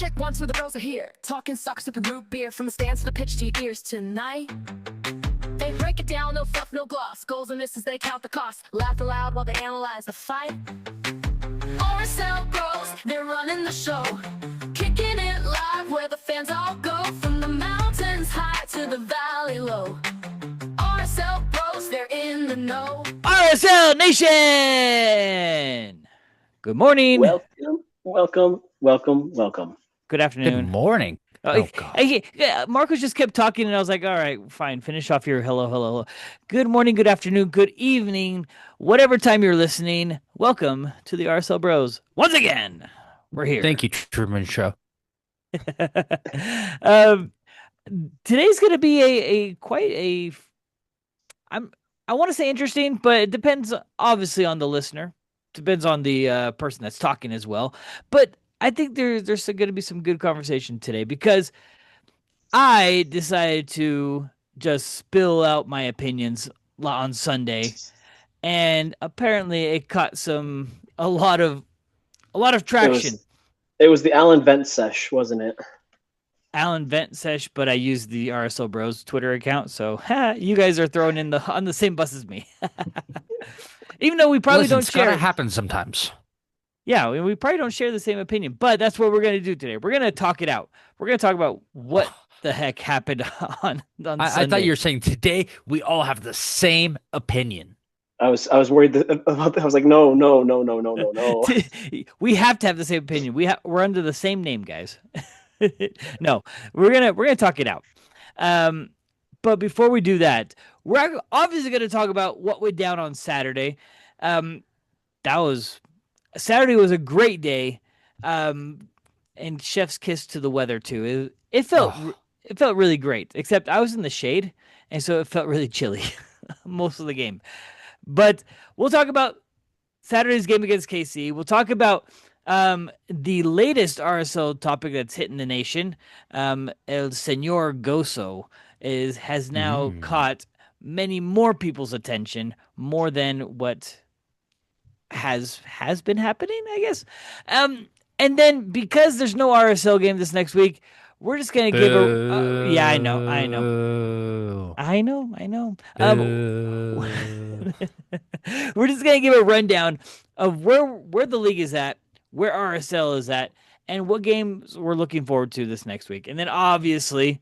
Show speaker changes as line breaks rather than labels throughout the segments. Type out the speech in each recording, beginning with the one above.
Check one, two, the girls are here. Talking soccer, sipping root beer. From the stands to the pitch to your ears tonight. They break it down, no fluff, no gloss. Goals and misses, they count the cost. Laugh aloud while they analyze the fight. RSL bros, they're running the show. Kicking it live where the fans all go. From the mountains high to the valley low. RSL bros, they're in the know.
RSL Nation! Good morning.
Welcome.
Good afternoon.
Good morning.
Oh, God. Marcos just kept talking, and I was like, all right, fine. Finish off your hello. Good morning, good afternoon, good evening, whatever time you're listening. Welcome to the RSL Bros. Once again, we're here.
Thank you, Truman Show.
Today's going to be I want to say interesting, but it depends obviously on the listener. Depends on the person that's talking as well. But I think there's going to be some good conversation today because I decided to just spill out my opinions on Sunday, and apparently it caught a lot of traction.
It was the Alan Vent sesh, wasn't it?
Alan Vent sesh, but I used the RSL Bros Twitter account, so you guys are thrown on the same bus as me. Even though we probably don't share.
It's gotta happen sometimes.
Yeah, we probably don't share the same opinion, but that's what we're going to do today. We're going to talk it out. We're going to talk about what the heck happened on Sunday.
I thought you were saying today we all have the same opinion.
I was worried about that. I was like, no.
We have to have the same opinion. We're under the same name, guys. No, we're gonna talk it out. But before we do that, we're obviously going to talk about what went down on Saturday. Saturday was a great day, and chef's kiss to the weather too. It felt really great. Except I was in the shade, and so it felt really chilly most of the game. But we'll talk about Saturday's game against KC. We'll talk about the latest RSL topic that's hitting the nation. El Señor GOZO has now caught many more people's attention, more than what has been happening, I guess. And then because there's no RSL game this next week, we're just gonna give yeah, I know. We're just gonna give a rundown of where the league is at, where RSL is at, and what games we're looking forward to this next week. And then obviously,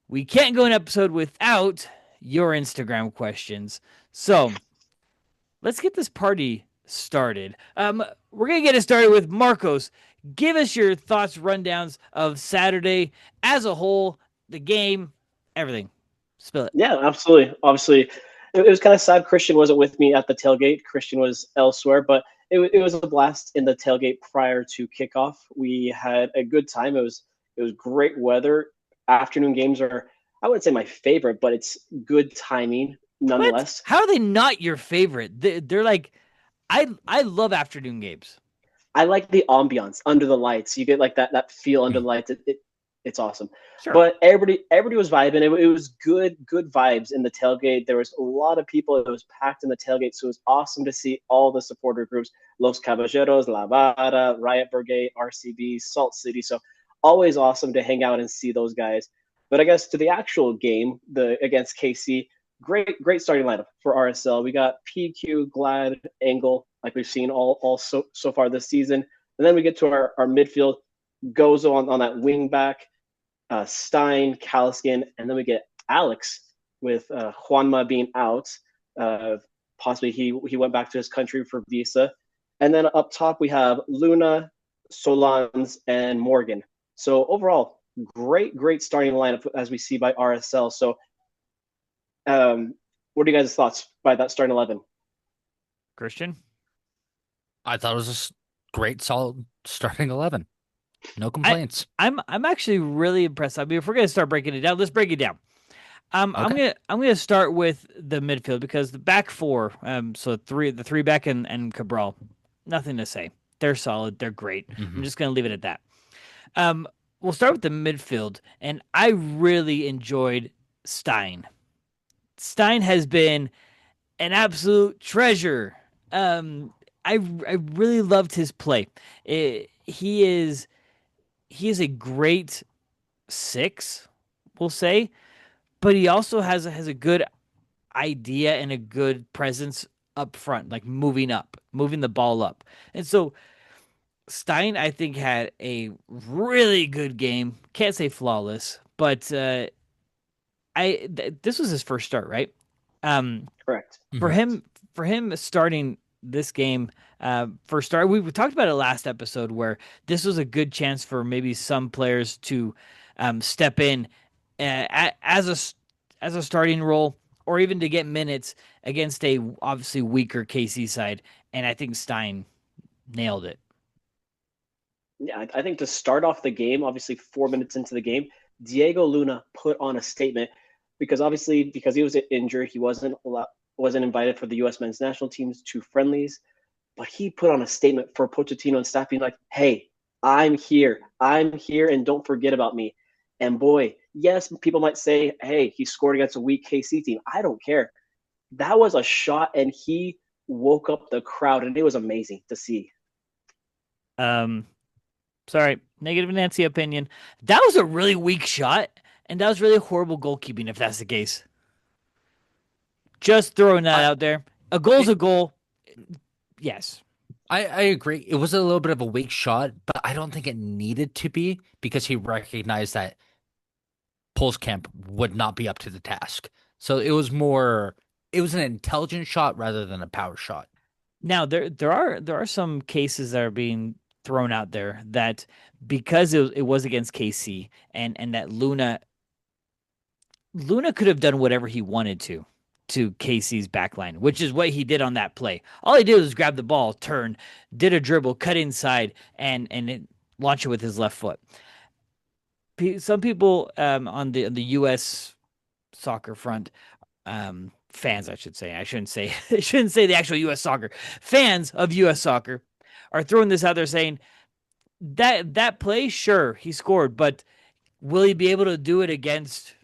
we can't go an episode without your Instagram questions. So let's get this party started. We're going to get it started with Marcos. Give us your thoughts, rundowns of Saturday as a whole, the game, everything. Spill it.
Yeah, absolutely. Obviously, it was kind of sad Christian wasn't with me at the tailgate. Christian was elsewhere, but it was a blast in the tailgate prior to kickoff. We had a good time. It was great weather. Afternoon games are, I wouldn't say my favorite, but it's good timing nonetheless.
What? How are they not your favorite? They're like, I love afternoon games.
I like the ambiance under the lights. You get like that feel under the lights. It's awesome.
Sure.
But everybody was vibing. It was good vibes in the tailgate. There was a lot of people. It was packed in the tailgate. So it was awesome to see all the supporter groups, Los Caballeros, La Vara, Riot Brigade, RCB, Salt City. So always awesome to hang out and see those guys. But I guess to the actual game, against KC, great starting lineup for RSL. We got PQ, Glad, Engel, like we've seen all so far this season. And then we get to our midfield, Gozo on that wing back, Stein, Kaliskin, and then we get Alex with Juanma being out. Possibly he went back to his country for visa. And then up top we have Luna, Solans, and Morgan. So overall, great starting lineup as we see by RSL. So what are you guys' thoughts by that starting 11?
Christian?
I thought it was a great, solid starting 11. No complaints.
I'm actually really impressed. I mean, if we're gonna start breaking it down, let's break it down.
Okay.
I'm gonna start with the midfield because the back four, so the three back and Cabral, nothing to say. They're solid. They're great. I'm just gonna leave it at that. We'll start with the midfield, and I really enjoyed Stein. Stein has been an absolute treasure. I really loved his play. He is he is a great six, we'll say, but he also has a good idea and a good presence up front, like moving the ball up. And so Stein, I think, had a really good game. Can't say flawless, but this was his first start, right? Um,
Correct.
for
Mhm.
him, for him starting this game, for start, we talked about it last episode where this was a good chance for maybe some players to step in as as a starting role or even to get minutes against a obviously weaker KC side. And I think Stein nailed it.
Yeah, I think to start off the game, obviously 4 minutes into the game, Diego Luna put on a statement because obviously because he was injured, he wasn't invited for the U.S. men's national team's two friendlies. But he put on a statement for Pochettino and staff, being like, "Hey, I'm here, and don't forget about me." And boy, yes, people might say, "Hey, he scored against a weak KC team." I don't care. That was a shot, and he woke up the crowd, and it was amazing to see.
Um, Sorry, negative Nancy opinion. That was a really weak shot, and that was really horrible goalkeeping if that's the case. Just throwing that
I,
out there. A goal's
it,
a goal. Yes.
I agree. It was a little bit of a weak shot, but I don't think it needed to be because he recognized that Camp would not be up to the task. So it was an intelligent shot rather than a power shot.
Now there are some cases that are being thrown out there that because it was against KC and that Luna could have done whatever he wanted to KC's backline, which is what he did on that play. All he did was grab the ball, turn, did a dribble, cut inside, and launch it with his left foot. Some people on the U.S. soccer front, fans, I should say, I shouldn't say the actual U.S. soccer fans of U.S. soccer are throwing this out there saying that play, sure, he scored, but will he be able to do it against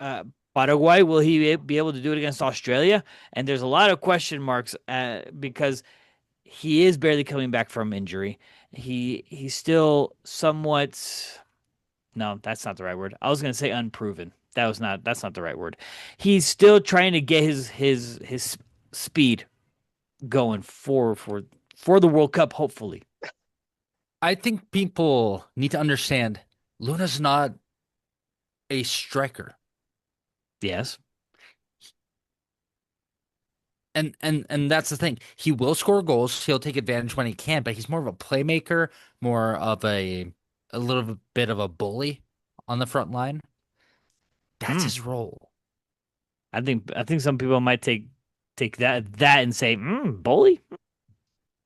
uh, Paraguay? Will he be able to do it against Australia? And there's a lot of question marks because he is barely coming back from injury. He's still somewhat. No, that's not the right word. I was going to say unproven. That's not the right word. He's still trying to get his speed going for the World Cup, hopefully.
I think people need to understand Luna's not a striker.
Yes.
And that's the thing. He will score goals. He'll take advantage when he can, but he's more of a playmaker, more of a little bit of a bully on the front line. That's
Hmm.
his role.
I think some people might take that and say, bully.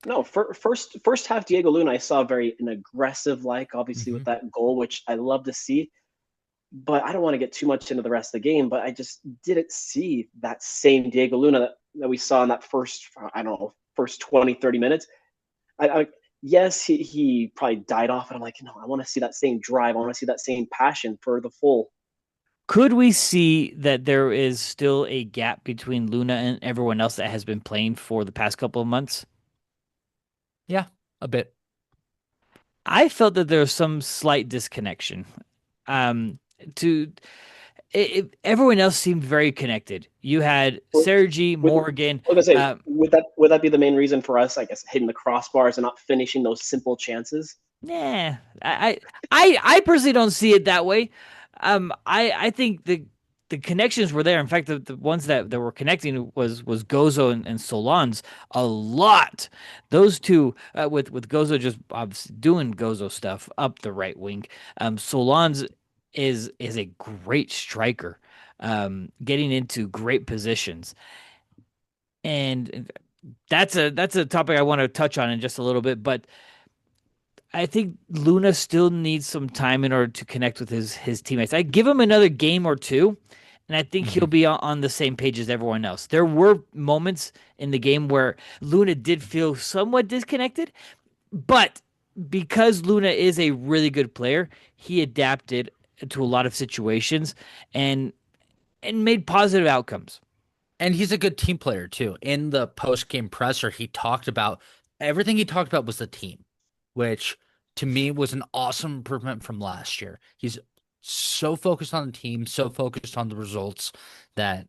No, first half Diego Luna, I saw very an aggressive like, obviously with
Mhm.
that goal, which I love to see. But I don't want to get too much into the rest of the game. But I just didn't see that same Diego Luna that we saw in that first, I don't know, first 20, 30 minutes. I yes, he probably died off, and I'm like, no, I want to see that same drive. I want to see that same passion for the full.
Could we see that there is still a gap between Luna and everyone else that has been playing for the past couple of months?
Yeah, a bit.
I felt that there was some slight disconnection. Um, to everyone else seemed very connected. You had
Would,
Sergi
would,
Morgan.
I was gonna say,
Uh,
would that be the main reason for us? I guess hitting the crossbars and not finishing those simple chances.
Nah, I personally don't see it that way. I think the connections were there. In fact, the ones that were connecting was Gozo and Solans a lot. Those two, with Gozo just obviously doing Gozo stuff up the right wing. Solans is a great striker, getting into great positions, and that's a topic I want to touch on in just a little bit, but. I think Luna still needs some time in order to connect with his teammates. I give him another game or two, and I think he'll
Mhm.
be on the same page as everyone else. There were moments in the game where Luna did feel somewhat disconnected, but because Luna is a really good player, he adapted to a lot of situations and made positive outcomes.
And he's a good team player too. In the post-game presser, he talked about everything he talked about was the team, which to me was an awesome improvement from last year. He's so focused on the team, so focused on the results that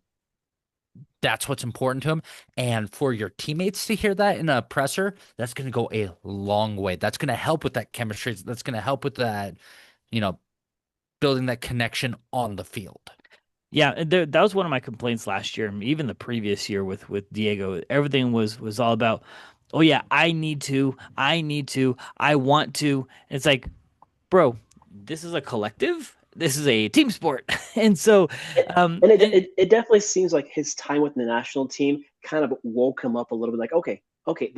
that's what's important to him. And for your teammates to hear that in a presser, that's going to go a long way. That's going to help with that chemistry. That's going to help with that, you know, building that connection on the field.
Yeah, and that was one of my complaints last year, and even the previous year with Diego. Everything was all about, oh yeah, I need to, I want to. It's like, bro, this is a collective. This is a team sport, and so,
And
and
it definitely seems like his time with the national team kind of woke him up a little bit. Like, okay,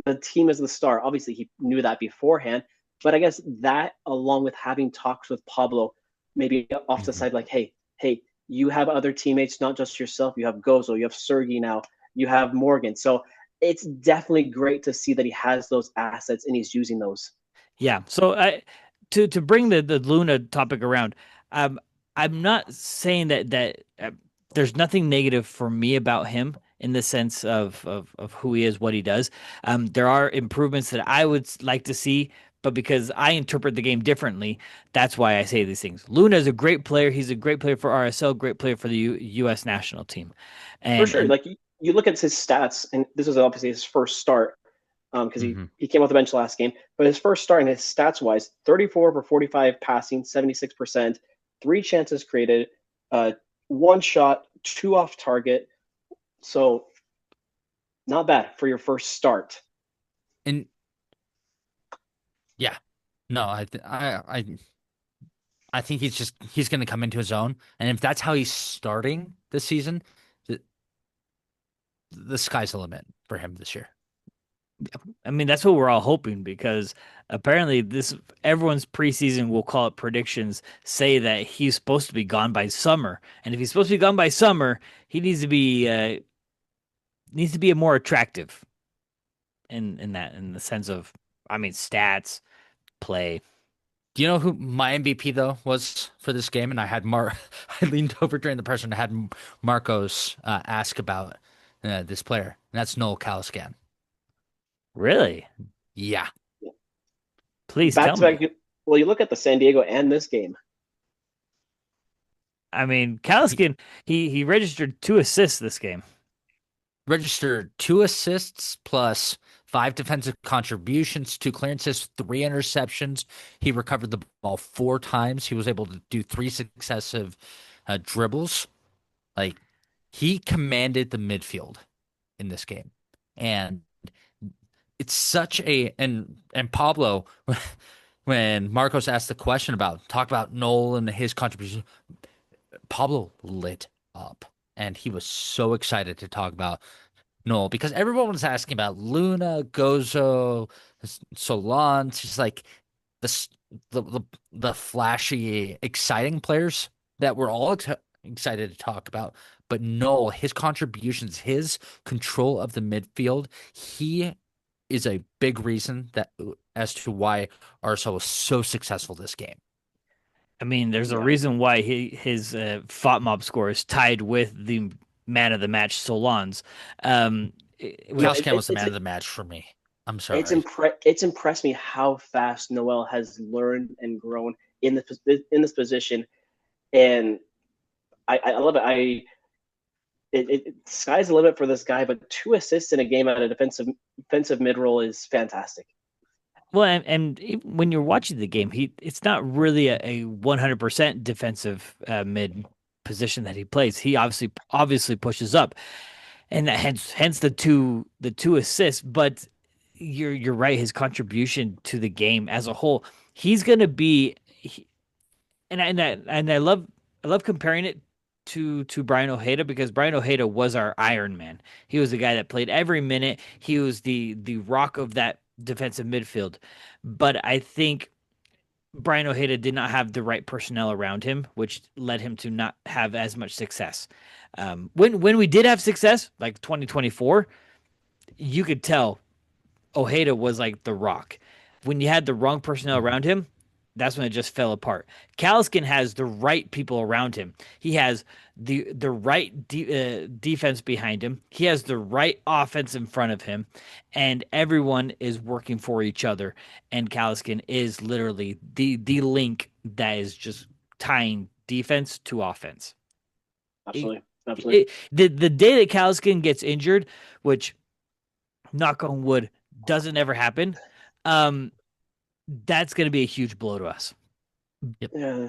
the team is the star. Obviously, he knew that beforehand, but I guess that, along with having talks with Pablo, maybe off the
Mhm.
side, like, hey, you have other teammates, not just yourself. You have Gozo, you have Sergey now, you have Morgan. So it's definitely great to see that he has those assets and he's using those.
yeah. So to bring the Luna topic around, um, I'm not saying that there's nothing negative for me about him in the sense of who he is, what he does. There are improvements that I would like to see, but because I interpret the game differently, that's why I say these things. Luna is a great player. He's a great player for RSL, great player for the U.S. national team,
For
and
sure. Like you look at his stats, and this was obviously his first start because
Mhm.
he came off the bench last game. But his first start and his stats wise, 34 for 45 passing, 76%, three chances created, one shot, two off target. So not bad for your first start.
And yeah, no, I think he's going to come into his own, and if that's how he's starting this season, the, the sky's the limit for him this year.
I mean, that's what we're all hoping because apparently this everyone's preseason, we'll call it predictions, say that he's supposed to be gone by summer. And if he's supposed to be gone by summer, he needs to be a more attractive in the sense of, I mean, stats, play.
Do you know who my MVP though was for this game? And I had I leaned over during the press and had Marcos ask about this player, and that's Noel Caliscan.
Really?
Yeah,
Please
Back
tell
to
me.
back. Well, you look at the San Diego and this game.
I mean,
he
Kaliskin, he registered 2 assists this game.
registered 2 assists plus 5 defensive contributions, 2 clearances, 3 interceptions. He recovered the ball 4 times. He was able to do 3 successive dribbles. Like he commanded the midfield in this game, and it's such a and Pablo. When Marcos asked the question about talk about Noel and his contribution, Pablo lit up and he was so excited to talk about Noel because everyone was asking about Luna, Gozo, Solans, just like the s- the flashy, exciting players that we're all excited to talk about. But Noel, his contributions, his control of the midfield, he is a big reason that as to why RSL was so successful this game.
I mean, there's a
Yeah.
reason why his FOTMOB score is tied with the man of the match Solans.
You know,
Caliscan was the man of the match for me. I'm sorry.
it's impressed me how fast Noel has learned and grown in this position, and I love it. Sky's the limit for this guy, but 2 assists in a game at a defensive mid role is fantastic.
Well, when you're watching the game, it's not really a 100% defensive mid position that he plays. He obviously pushes up, and that hence the two assists. But you're right. His contribution to the game as a whole, he's gonna be. And I love comparing it to Brian Ojeda because Brian Ojeda was our Iron Man. He was the guy that played every minute. He was the rock of that defensive midfield. But I think Brian Ojeda did not have the right personnel around him, which led him to not have as much success. When we did have success, like 2024, you could tell Ojeda was like the rock. When you had the wrong personnel around him, that's when it just fell apart. Caliskin has the right people around him. He has the right defense behind him. He has the right offense in front of him, and everyone is working for each other. And Caliskin is literally the link that is just tying defense to offense.
Absolutely. Absolutely.
The day that Caliskin gets injured, which knock on wood doesn't ever happen, that's going to be a huge blow to us.
Yeah.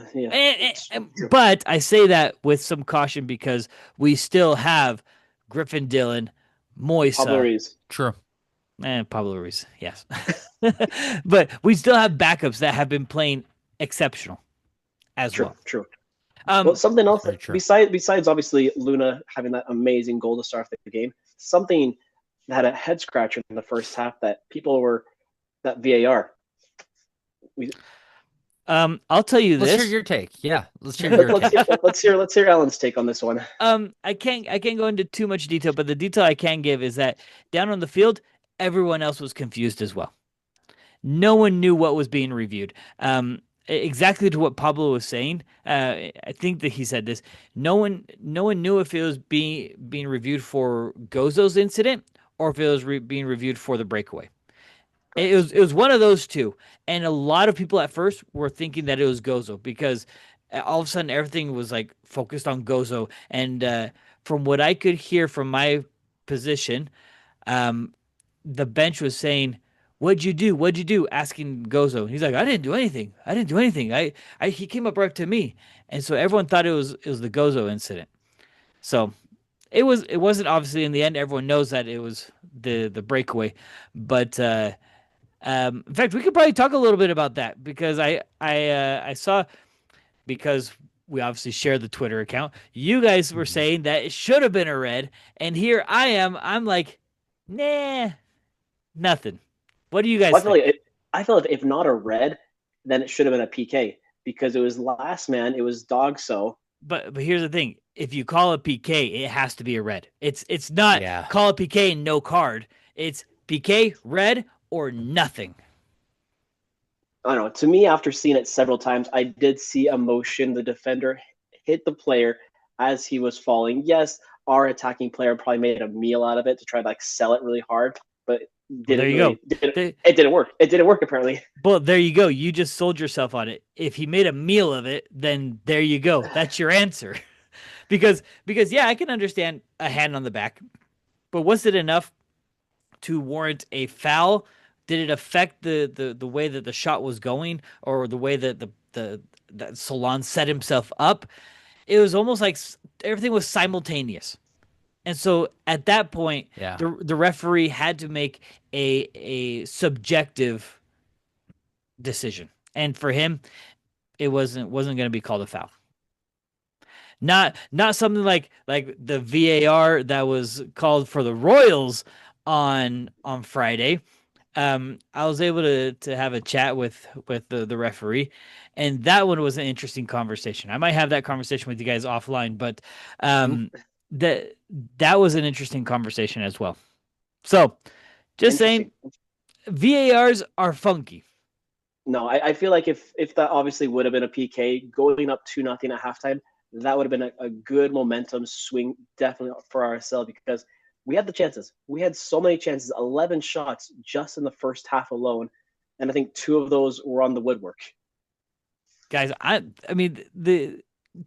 But I say that with some caution because we still have Griffin Dillon,
Pablo
Moisa,
Ruiz.
True.
and Pablo Ruiz. Yes. But we still have backups that have been playing exceptional as well.
True. Well, something else
Very true.
besides obviously Luna having that amazing goal to start the game, something that had a head scratcher in the first half that people were that VAR.
I'll tell you
Let's
this.
hear your take. Yeah, let's hear your take.
Let's hear Alan's take on this one.
I can't go into too much detail, but the detail I can give is that down on the field, everyone else was confused as well. No one knew what was being reviewed. Exactly to what Pablo was saying. I think that he said this. No one knew if it was being reviewed for Gozo's incident or if it was being reviewed for the breakaway. It was one of those two, and a lot of people at first were thinking that it was Gozo because all of a sudden everything was like focused on Gozo, and from what I could hear from my position, the bench was saying, "What'd you do? What'd you do?" Asking Gozo. He's like, "I didn't do anything. I didn't do anything. He came up right to me," and so everyone thought it was the Gozo incident. So it wasn't obviously in the end. Everyone knows that it was the breakaway, but. In fact, we could probably talk a little bit about that because I saw, because we obviously share the Twitter account. You guys were saying that it should have been a red, and here I am. I'm like, nah, nothing. What do you guys think?
I feel like if not a red, then it should have been a PK because it was last man. It was dog. So,
but here's the thing: if you call it PK, it has to be a red. It's not call it PK and no card. It's PK red or nothing.
I don't know. To me, after seeing it several times, I did see a motion. The defender hit the player as he was falling. Yes, our attacking player probably made a meal out of it to try to like sell it really hard, but
there you go.
It didn't work. It didn't work apparently.
Well, there you go. You just sold yourself on it. If he made a meal of it, then there you go. That's your answer. because yeah, I can understand a hand on the back, but was it enough to warrant a foul? Did it affect the way that the shot was going or the way that that Solon set himself up? It was almost like everything was simultaneous. And so at that point, the referee had to make a subjective decision. And for him, it wasn't going to be called a foul. Not something like the VAR that was called for the Royals on Friday. I was able to have a chat with the referee, and that one was an interesting conversation. I might have that conversation with you guys offline, but that was an interesting conversation as well. So, just saying, VARs are funky.
No, I feel like if that obviously would have been a PK going up 2-0 at halftime, that would have been a good momentum swing definitely for RSL because we had the chances. We had so many chances, 11 shots just in the first half alone. And I think 2 of those were on the woodwork.
Guys, I mean, the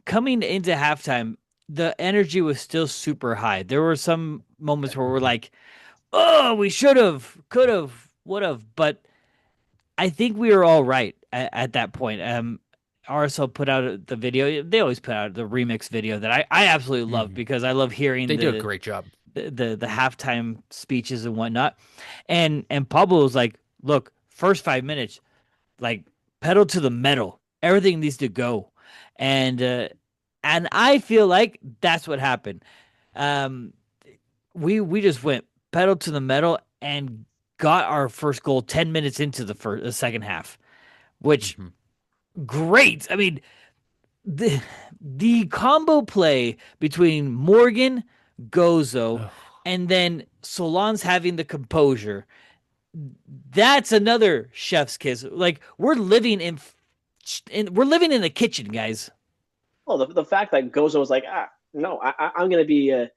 coming into halftime, the energy was still super high. There were some moments where we're like, oh, we should have, could have, would have. But I think we were all right at that point. RSL put out the video. They always put out the remix video that I absolutely love because I love hearing
They do a great job.
The halftime speeches and whatnot. And Pablo was like, look, first 5 minutes, like pedal to the metal. Everything needs to go. And I feel like that's what happened. We just went pedal to the metal and got our first goal 10 minutes into the second half, which great. I mean, the combo play between Morgan, Gozo, and then Solon's having the composure. That's another chef's kiss. Like we're living in we're living in the kitchen, guys.
Well, the fact that Gozo was like, no, I'm gonna be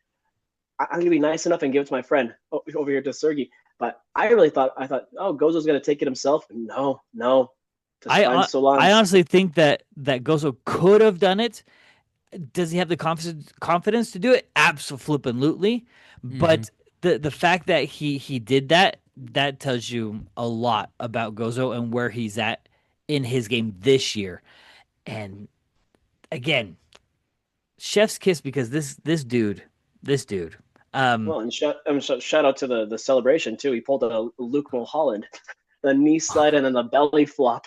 nice enough and give it to my friend over here to Sergey. But I thought, oh, Gozo's gonna take it himself. No,
I honestly think that Gozo could have done it. Does he have the confidence to do it? Absolutely. But the fact that he did that tells you a lot about Gozo and where he's at in his game this year. And again, chef's kiss, because this dude.
Well, and shout out to the celebration too. He pulled a Luke Mulholland, the knee slide and then the belly flop.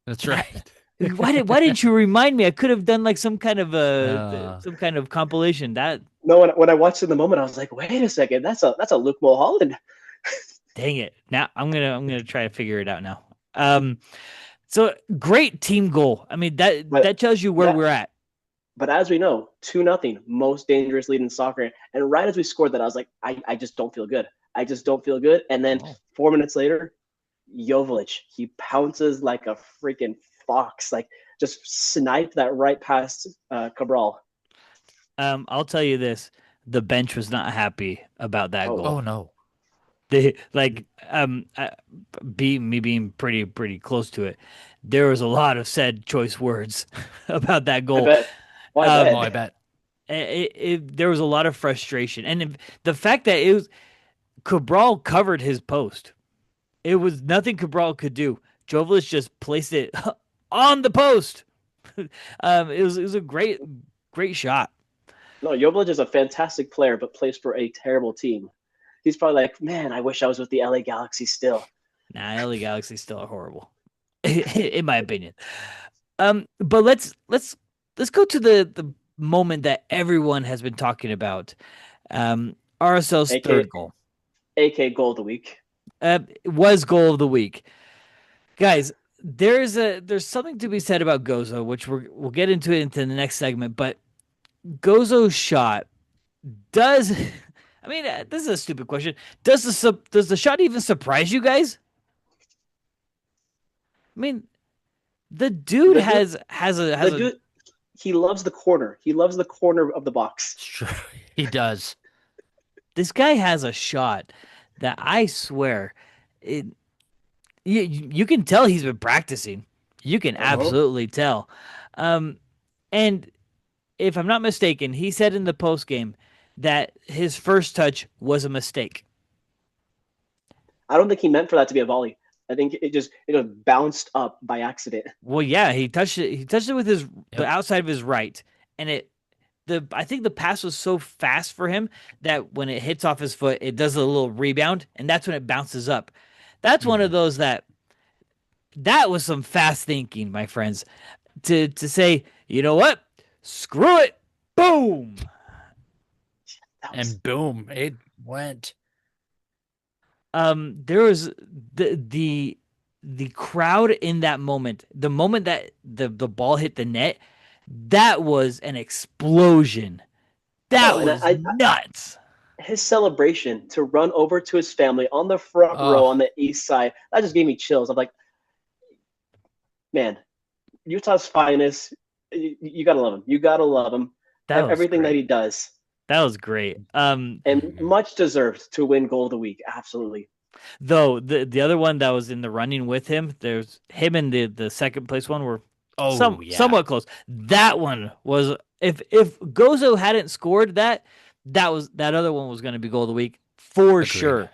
That's right.
Why didn't you remind me? I could have done like some kind of compilation. That
No, when I watched it in the moment, I was like, wait a second, that's a Luke Mulholland.
Dang it! Now I'm gonna try to figure it out now. So great team goal. I mean that tells you where we're at.
But as we know, 2-0, most dangerous lead in soccer. And right as we scored that, I was like, I just don't feel good. I just don't feel good. And then 4 minutes later, Joveljic, he pounces like a freaking fox, like just sniped that right past Cabral.
I'll tell you this: the bench was not happy about that goal.
Oh no!
They being pretty close to it. There was a lot of said choice words about that goal.
I
bet.
There was a lot of frustration, and the fact that Cabral covered his post. It was nothing Cabral could do. Joveljic just placed it on the post. It was a great shot.
No, Joveljic is a fantastic player, but plays for a terrible team. He's probably like, man, I wish I was with the LA Galaxy still.
Nah, LA Galaxy still are horrible, in my opinion. But let's go to the moment that everyone has been talking about. RSL's third goal.
AK goal of the week.
Was goal of the week. Guys, there's something to be said about Gozo, which we'll get into it into the next segment, but Gozo's shot does I mean, this is a stupid question. Does the shot even surprise you guys? I mean, the dude
he loves the corner. He loves the corner of the box.
Sure, he does.
This guy has a shot that I swear you can tell he's been practicing. You can absolutely tell. And if I'm not mistaken, he said in the post game that his first touch was a mistake.
I don't think he meant for that to be a volley. I think it just bounced up by accident.
Well, yeah, he touched it. He touched it with the outside of his right, and I think the pass was so fast for him that when it hits off his foot, it does a little rebound, and that's when it bounces up. That's one of those that was some fast thinking, my friends, to say, you know what, screw it, boom.
And boom, it went.
There was the crowd in that moment. The moment that the ball hit the net, that was an explosion. That was nuts.
His celebration to run over to his family on the front row on the east side, that just gave me chills. I'm like, man, Utah's finest. You gotta love him. You gotta love him. Everything that he does.
That was great.
And much deserved to win goal of the week. Absolutely.
Though the other one that was in the running with him, there's him and the second place one were somewhat close. That one was if Gozo hadn't scored that other one was going to be goal of the week for sure.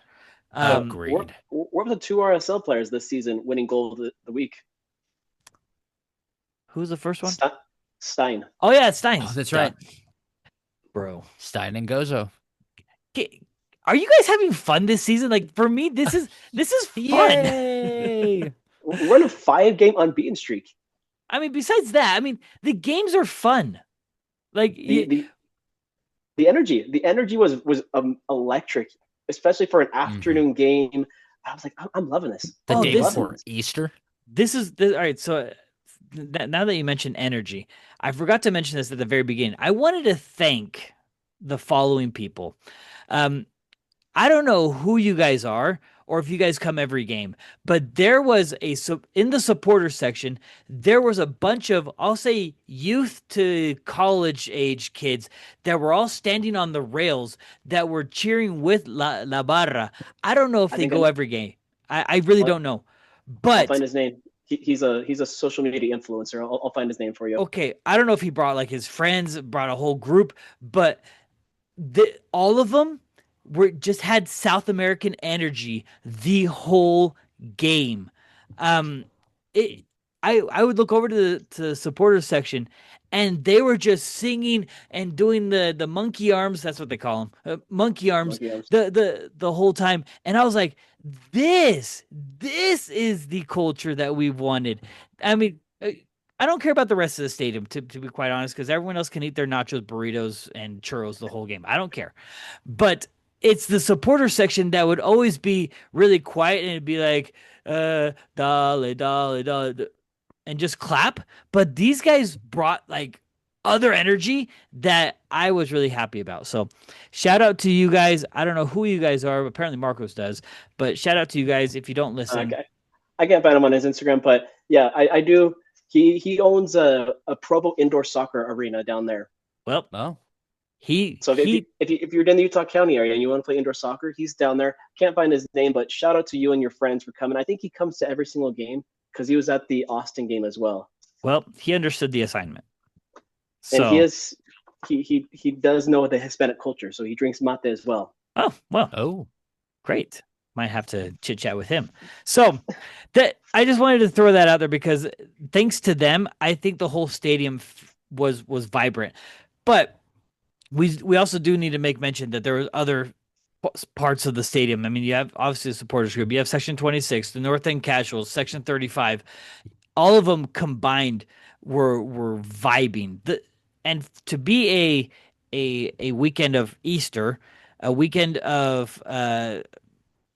Agreed. What were the two RSL players this season winning goal of the week?
Who's the first one?
Stein.
Oh yeah, it's Stein.
Oh, that's right.
Bro.
Stein and Gozo.
Are you guys having fun this season? Like for me, this is fun.
Yay! We're in a 5-game unbeaten streak.
I mean, besides that, I mean, the games are fun. Like
the energy was electric, especially for an afternoon game. I was like, I'm loving this.
The day before Easter.
All right. So now that you mentioned energy, I forgot to mention this at the very beginning. I wanted to thank the following people. I don't know who you guys are or if you guys come every game, but there was in the supporter section, there was a bunch of, I'll say, youth to college age kids that were all standing on the rails that were cheering with La Barra. I don't know if
I
they
think
go every game. I really
I'll,
don't know.
I'll
But
find his name. He's a social media influencer. I'll find his name for you.
okay, I don't know if he brought like his friends, brought a whole group, but all of them were just had South American energy the whole game. Um, it I would look over to the supporters section, and they were just singing and doing the monkey arms. That's what they call them, monkey arms.
Monkey arms.
The whole time, and I was like, this is the culture that we've wanted. I mean. I don't care about the rest of the stadium, to be quite honest, because everyone else can eat their nachos, burritos, and churros the whole game. I don't care. But it's the supporter section that would always be really quiet and it'd be like, dale, dale, dale, and just clap. But these guys brought like other energy that I was really happy about. So shout out to you guys. I don't know who you guys are. Apparently Marcos does. But shout out to you guys if you don't listen.
Okay. I can't find him on his Instagram, but yeah, I do. He owns a Provo indoor soccer arena down there.
Well,
Oh,
So if you're in the Utah County area and you want to play indoor soccer, he's down there. Can't find his name, but shout out to you and your friends for coming. I think he comes to every single game because he was at the Austin game as well.
well, he understood the assignment.
And
So,
he does know the Hispanic culture, so he drinks mate as well.
oh, well,
oh,
great. Might have to chit chat with him. So that I just wanted to throw that out there because thanks to them, I think the whole stadium was vibrant. But we also do need to make mention that there was other parts of the stadium. I mean, you have obviously the supporters group, you have section 26, the North End Casuals, section 35. All of them combined were vibing. And to be a weekend of Easter, a weekend of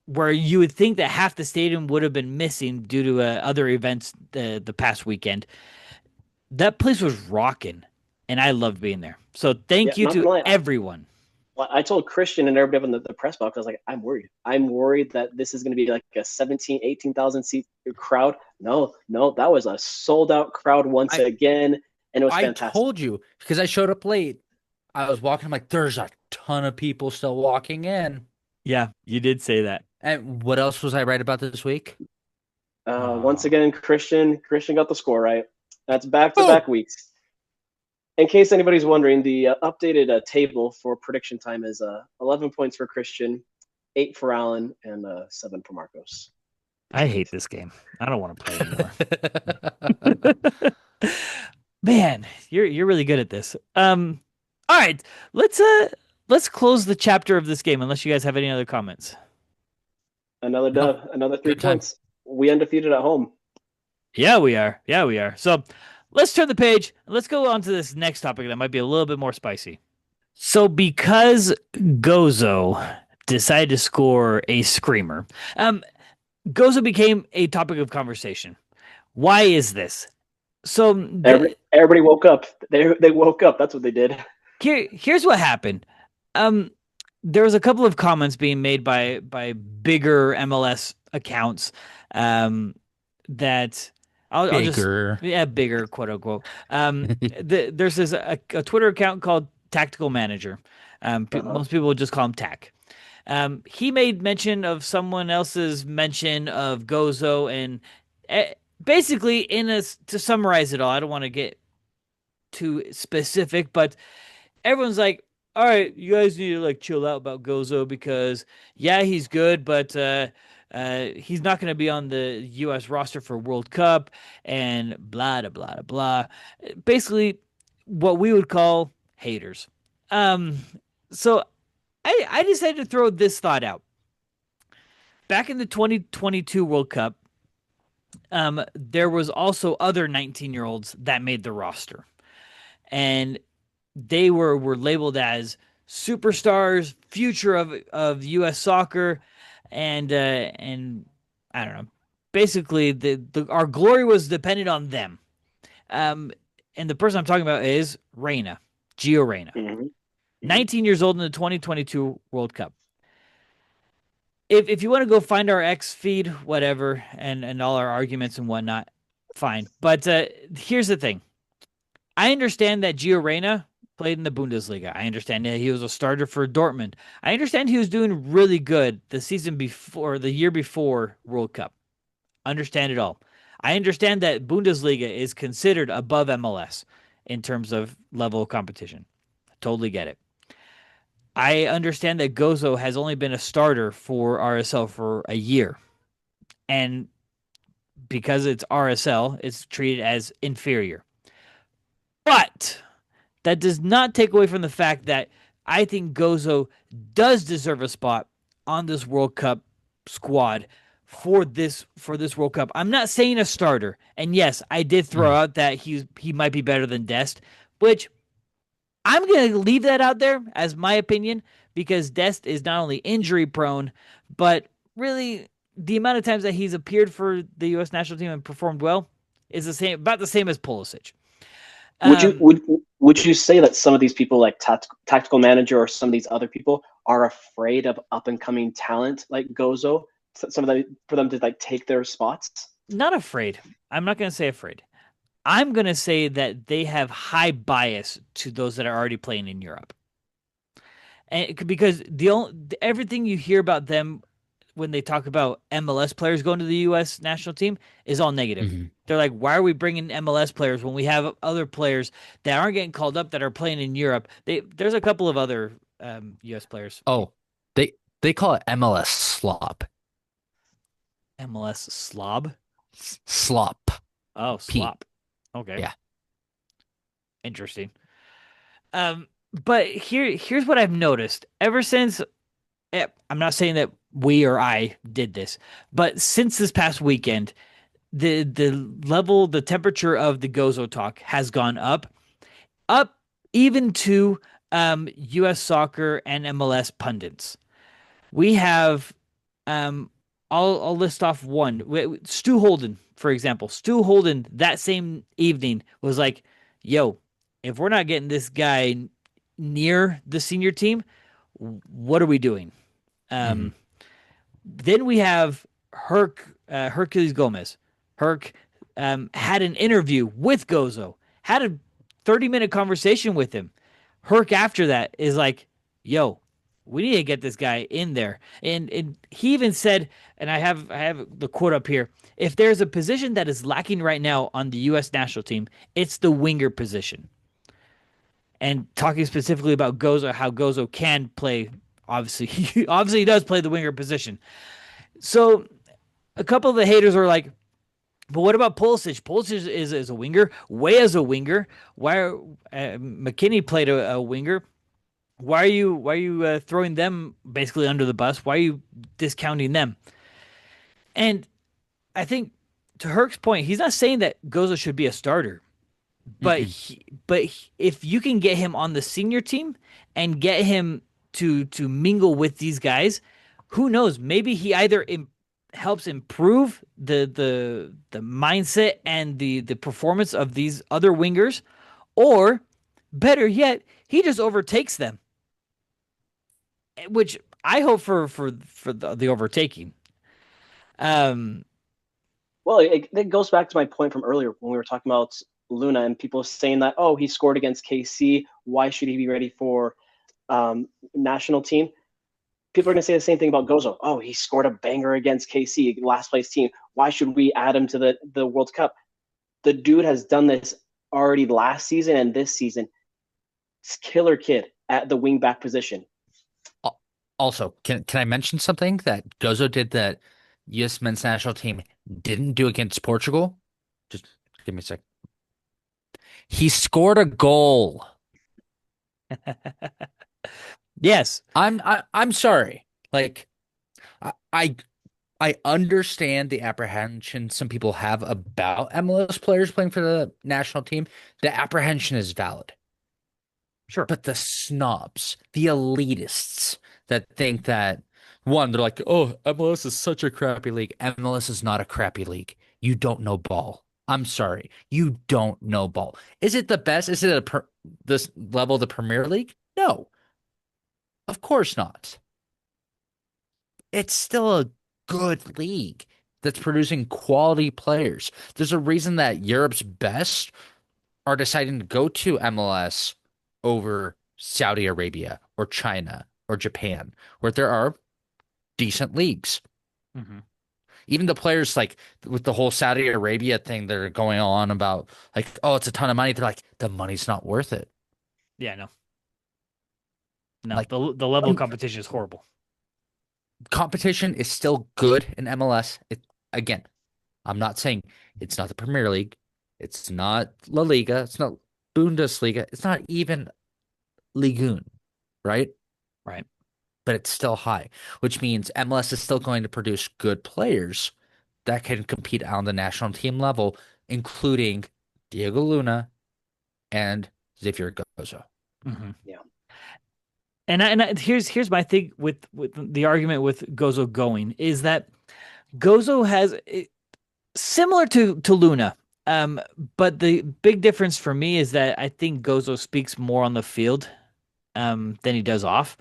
where you would think that half the stadium would have been missing due to other events the past weekend. That place was rocking, and I loved being there. So
Yeah,
thank you
not
to
gonna lie,
everyone.
I told Christian and everybody in the press box, I was like, I'm worried. I'm worried that this is going to be like a 17, 18,000 seat crowd. No, that was a sold out crowd once again, and it was
I
fantastic.
told you because I showed up late. I was walking. I'm like, there's a ton of people still walking in.
Yeah, you did say that.
And what else was I right about this week?
Once again, Christian got the score right. That's back-to-back weeks. In case anybody's wondering, the updated table for prediction time is 11 points for Christian, 8 for Alan, and 7 for Marcos.
I hate this game. I don't want to play anymore. Man, you're really good at this. All right, let's close the chapter of this game unless you guys have any other comments.
Another dub, another 3
Good time.
points. We undefeated at home.
Yeah, we are. So let's turn the page and let's go on to this next topic that might be a little bit more spicy. So because Gozo decided to score a screamer, Gozo became a topic of conversation. Why is this? So
everybody woke up. They woke up. That's what they did.
Here's what happened. There was a couple of comments being made by bigger MLS accounts that I'll
Bigger.
just bigger, quote unquote. There's this a Twitter account called Tactical Manager. Most people would just call him Tac. He made mention of someone else's mention of Gozo, and basically, to summarize it all, I don't want to get too specific, but everyone's like, all right, you guys need to like chill out about Gozo because yeah, he's good, but he's not going to be on the U.S. roster for World Cup and blah, blah, blah, blah. Basically, what we would call haters. So I decided to throw this thought out. Back in the 2022 World Cup, there was also other 19-year-olds that made the roster. And they were labeled as superstars, future of U.S. soccer, and I don't know. Basically, our glory was dependent on them. And the person I'm talking about is Gio Reyna, 19 years old in the 2022 World Cup. if you want to go find our X feed, whatever, and all our arguments and whatnot, fine. But here's the thing. I understand that Gio Reyna played in the Bundesliga. I understand that he was a starter for Dortmund. I understand he was doing really good the season before, the year before World Cup. Understand it all. I understand that Bundesliga is considered above MLS in terms of level of competition. Totally get it. I understand that Gozo has only been a starter for RSL for a year. And because it's RSL, it's treated as inferior. But that does not take away from the fact that I think Gozo does deserve a spot on this World Cup squad for this World Cup. I'm not saying a starter. And yes, I did throw out that he might be better than Dest, which I'm going to leave that out there as my opinion because Dest is not only injury prone, but really the amount of times that he's appeared for the U.S. national team and performed well is about the same as Pulisic.
Would you say that some of these people, like tactical manager or some of these other people, are afraid of up and coming talent like Gozo? Some of them, for them to like take their spots.
Not afraid. I'm not going to say afraid. I'm going to say that they have high bias to those that are already playing in Europe. And because everything you hear about them when they talk about MLS players going to the U.S. national team is all negative.
Mm-hmm.
They're like, why are we bringing MLS players when we have other players that aren't getting called up that are playing in Europe? There's a couple of other U.S. players.
Oh, they call it MLS slop.
MLS slob?
Slop.
Oh,
P.
slop. Okay.
Yeah.
Interesting. But here's what I've noticed ever since. I'm not saying that we or I did this, but since this past weekend, the level, the temperature of the Gozo talk has gone up even to U.S. soccer and MLS pundits. We have I'll list off one. Stu Holden, for example. Stu Holden that same evening was like, "Yo, if we're not getting this guy near the senior team, what are we doing?"
Mm-hmm.
Then we have Hercules Gomez. Herc had an interview with Gozo, had a 30-minute conversation with him. Herc after that is like, "Yo, we need to get this guy in there." And he even said, and I have the quote up here, if there's a position that is lacking right now on the U.S. national team, it's the winger position. And talking specifically about Gozo, how Gozo can play, obviously he does play the winger position. So a couple of the haters are like, but what about Pulisic? Pulisic is a winger. Way as a winger. Why are McKinney played a winger? Why are you throwing them basically under the bus? Why are you discounting them? And I think to Herc's point, he's not saying that Gozo should be a starter, but if you can get him on the senior team and get him to mingle with these guys, who knows? Maybe he either helps improve the mindset and the performance of these other wingers, or better yet, he just overtakes them. Which I hope for the overtaking.
Well, it goes back to my point from earlier when we were talking about Luna and people saying that, oh, he scored against KC. Why should he be ready for national team? People are going to say the same thing about Gozo. Oh, he scored a banger against KC, last place team. Why should we add him to the World Cup? The dude has done this already last season and this season. Killer kid at the wing back position.
Also, can I mention something that Gozo did that U.S. men's national team didn't do against Portugal? Just give me a sec. He scored a goal.
Yes.
I'm sorry. Like I understand the apprehension some people have about MLS players playing for the national team. The apprehension is valid.
Sure.
But the snobs, the elitists that think that one, they're like, oh, MLS is such a crappy league. MLS is not a crappy league. You don't know ball. I'm sorry. You don't know ball. Is it the best? Is it this level of the Premier League? No. Of course not. it's still a good league that's producing quality players. There's a reason that Europe's best are deciding to go to MLS over Saudi Arabia or China or Japan, where there are decent leagues.
Hmm.
Even the players like with the whole Saudi Arabia thing, they're going on about like, oh, it's a ton of money. They're like, the money's not worth it.
Yeah, no, no.
Like
The level of competition is horrible.
competition is still good in MLS. Again, I'm not saying it's not the Premier League. It's not La Liga. It's not Bundesliga. It's not even Ligue 1, right?
Right.
But it's still high, which means MLS is still going to produce good players that can compete on the national team level, including Diego Luna and Xavier Gozo.
Hmm.
Yeah.
Here's my thing with the argument with Gozo going is that Gozo has similar to Luna. But the big difference for me is that I think Gozo speaks more on the field than he does off.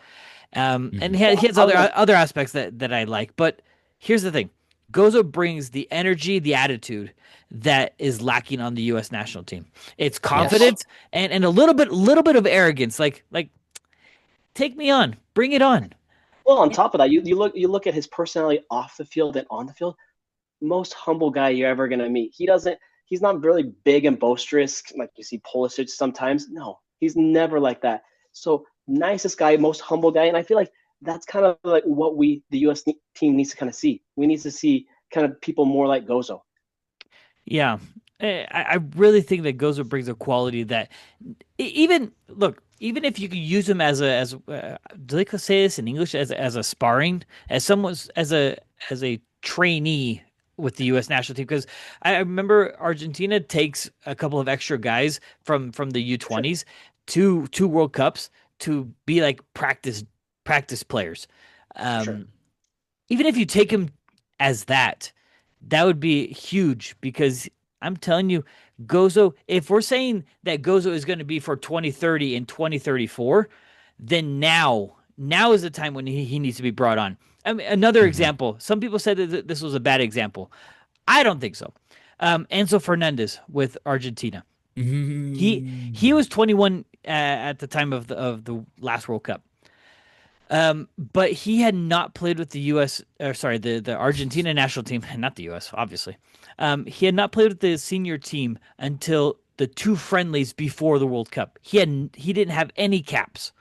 And he has other aspects that I like. But here's the thing. Gozo brings the energy, the attitude that is lacking on the US national team. It's confidence and a little bit of arrogance. Like take me on. Bring it on.
Well, on top of that, you look at his personality off the field and on the field. Most humble guy you're ever gonna meet. He's not really big and boisterous like you see Pulisic sometimes. No, he's never like that. So nicest guy, most humble guy, and I feel like that's kind of like what the U.S. team needs to kind of see. We need to see kind of people more like Gozo.
Yeah. I really think that Gozo brings a quality that even if you could use him as do they say this in English as a sparring as a trainee with the U.S. national team, because I remember Argentina takes a couple of extra guys from the U20s to World Cups to be like practice players.
Sure.
Even if you take him as that would be huge because I'm telling you, Gozo, if we're saying that Gozo is going to be for 2030 and 2034, then now is the time when he needs to be brought on. I mean, another example, some people said that this was a bad example. I don't think so. Enzo Fernandez with Argentina. He was 21 at the time of the last World Cup. But he had not played with the U.S. or sorry, the Argentina national team, not the U.S. obviously. He had not played with the senior team until the two friendlies before the World Cup. He didn't have any caps,